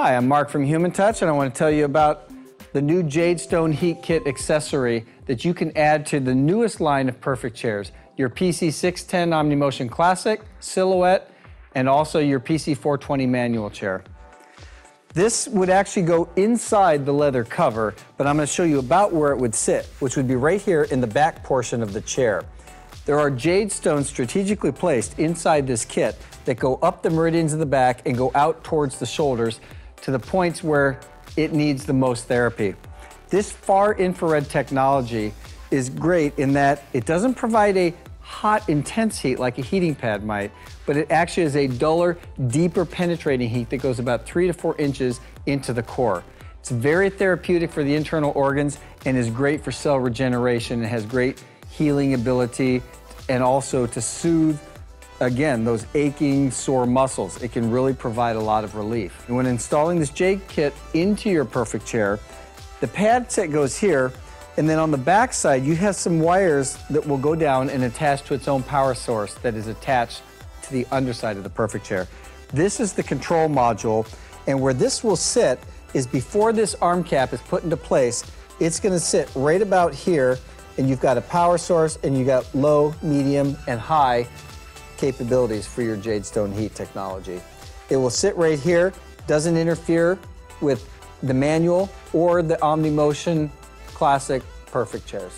Hi, I'm Mark from Human Touch, and I want to tell you about the new Jade Stone Heat Kit accessory that you can add to the newest line of Perfect chairs. Your PC610 OmniMotion Classic, Silhouette, and also your PC420 manual chair. This would actually go inside the leather cover, but I'm going to show you about where it would sit, which would be right here in the back portion of the chair. There are jade stones strategically placed inside this kit that go up the meridians of the back and go out towards the shoulders to the points where it needs the most therapy. This far infrared technology is great in that it doesn't provide a hot, intense heat like a heating pad might, but it actually is a duller, deeper penetrating heat that goes about 3 to 4 inches into the core. It's very therapeutic for the internal organs and is great for cell regeneration. It has great healing ability and also to soothe, again, those aching, sore muscles. It can really provide a lot of relief. And when installing this Jade kit into your Perfect chair, the pad set goes here, and then on the back side, you have some wires that will go down and attach to its own power source that is attached to the underside of the Perfect chair. This is the control module, and where this will sit is before this arm cap is put into place, it's gonna sit right about here, and you've got a power source, and you've got low, medium, and high capabilities for your Jade Stone Heat technology. It will sit right here, doesn't interfere with the manual or the OmniMotion Classic Perfect chairs.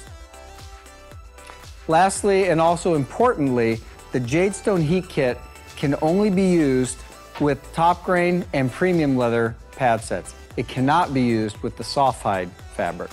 Lastly, and also importantly, the Jade Stone Heat Kit can only be used with top grain and premium leather pad sets. It cannot be used with the SofHyde fabric.